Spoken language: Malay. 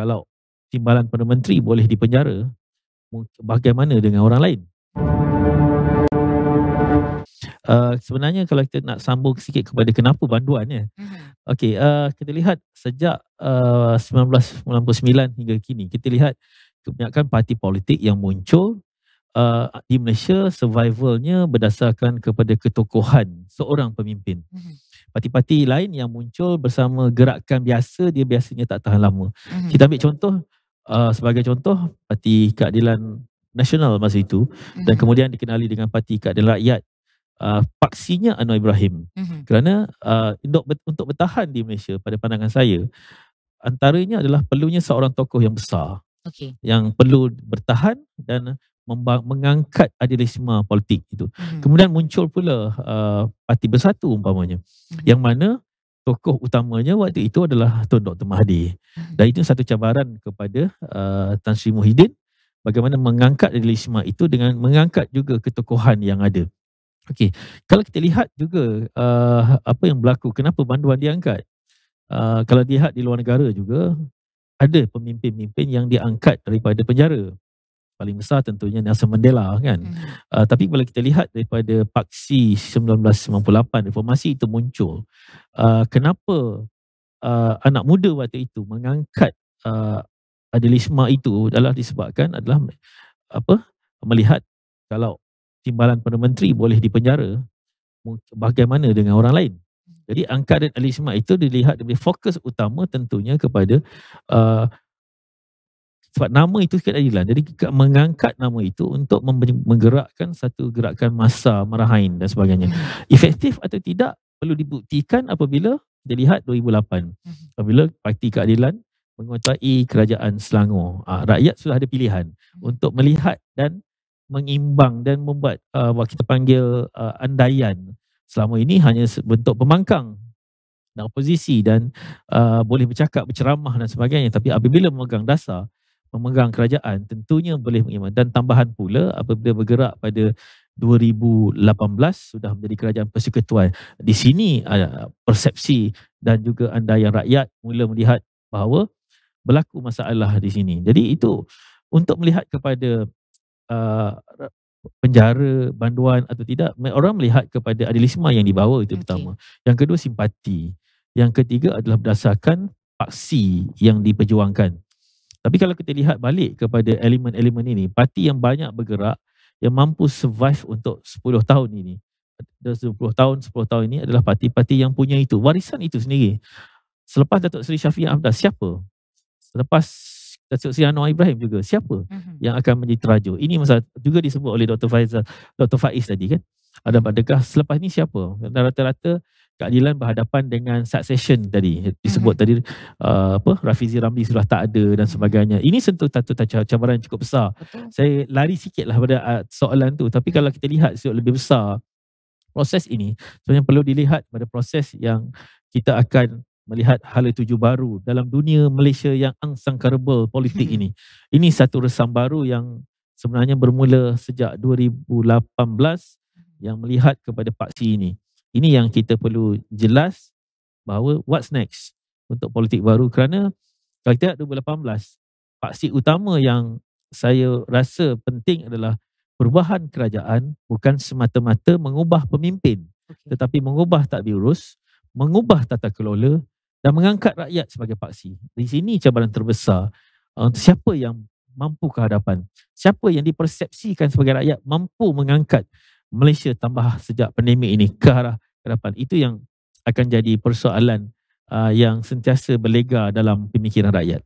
kalau timbalan Perdana Menteri boleh dipenjara, bagaimana dengan orang lain? Sebenarnya kalau kita nak sambung sikit kepada kenapa banduan ya. Okey, kita lihat sejak 1999 hingga kini, kita lihat kebanyakan parti politik yang muncul di Malaysia survivalnya berdasarkan kepada ketokohan seorang pemimpin. Parti-parti lain yang muncul bersama gerakan biasa, dia biasanya tak tahan lama. Kita ambil contoh, sebagai contoh Parti Keadilan Nasional masa itu, dan kemudian dikenali dengan Parti Keadilan Rakyat. Paksinya Anwar Ibrahim. Kerana untuk bertahan di Malaysia, pada pandangan saya, antaranya adalah perlunya seorang tokoh yang besar, yang perlu bertahan dan mengangkat idealisme politik itu. Kemudian muncul pula Parti Bersatu umpamanya, yang mana tokoh utamanya waktu itu adalah Tun Dr. Mahathir. Dan itu satu cabaran kepada Tan Sri Muhyiddin, bagaimana mengangkat idealisme itu dengan mengangkat juga ketokohan yang ada. Okey, kalau kita lihat juga apa yang berlaku, kenapa banduan diangkat? Kalau dilihat di luar negara juga, ada pemimpin-pemimpin yang diangkat daripada penjara. Paling besar tentunya Nelson Mandela kan. Tapi kalau kita lihat daripada Paksi 1998, reformasi itu muncul. Kenapa anak muda waktu itu mengangkat idealisme itu adalah disebabkan adalah melihat kalau timbalan Perdana Menteri boleh dipenjara, bagaimana dengan orang lain? Jadi angkat idealisme itu dilihat dari fokus utama tentunya kepada sebab nama itu keadilan. Jadi mengangkat nama itu untuk menggerakkan satu gerakan massa marahin dan sebagainya. Efektif atau tidak perlu dibuktikan apabila kita lihat 2008, apabila Parti Keadilan menguasai kerajaan Selangor. Rakyat sudah ada pilihan untuk melihat dan mengimbang dan membuat kita panggil andaian. Selama ini hanya bentuk pembangkang dan oposisi dan boleh bercakap, berceramah dan sebagainya. Tapi apabila memegang dasar, memegang kerajaan, tentunya boleh mengimbang. Dan tambahan pula apabila bergerak pada 2018 sudah menjadi kerajaan persekutuan. Di sini persepsi dan juga andaian rakyat mula melihat bahawa berlaku masalah di sini. Jadi itu untuk melihat kepada penjara, banduan atau tidak, orang melihat kepada idealisme yang dibawa itu pertama. Yang kedua simpati. Yang ketiga adalah berdasarkan paksi yang diperjuangkan. Tapi kalau kita lihat balik kepada elemen-elemen ini, parti yang banyak bergerak, yang mampu survive untuk 10 tahun ini, 10 tahun ini adalah parti-parti yang punya itu, warisan itu sendiri. Selepas Datuk Seri Shafie Hamdan, siapa? Selepas Datuk Seri Anwar Ibrahim juga, siapa yang akan menjadi terajuk? Ini masalah juga disebut oleh Dr. Faiz tadi kan. Adakah selepas ini siapa? Dan rata-rata keadilan berhadapan dengan succession tadi disebut tadi, Rafizi Ramli sudah tak ada dan sebagainya. Ini sentuh satu cabaran yang cukup besar. Saya lari sikitlah pada soalan tu, tapi kalau kita lihat lebih besar proses ini, sebenarnya perlu dilihat pada proses yang kita akan melihat hala tuju baru dalam dunia Malaysia yang unsangkarable politik ini. Ini satu resam baru yang sebenarnya bermula sejak 2018 yang melihat kepada paksi ini. Ini yang kita perlu jelas bahawa what's next untuk politik baru, kerana kalau kita lihat 2018, paksi utama yang saya rasa penting adalah perubahan kerajaan bukan semata-mata mengubah pemimpin, tetapi mengubah tadbir urus, mengubah tata kelola dan mengangkat rakyat sebagai paksi. Di sini cabaran terbesar untuk siapa yang mampu ke hadapan, siapa yang dipersepsikan sebagai rakyat mampu mengangkat Malaysia tambah sejak pandemik ini ke arah ke depan. Itu yang akan jadi persoalan yang sentiasa berlega dalam pemikiran rakyat.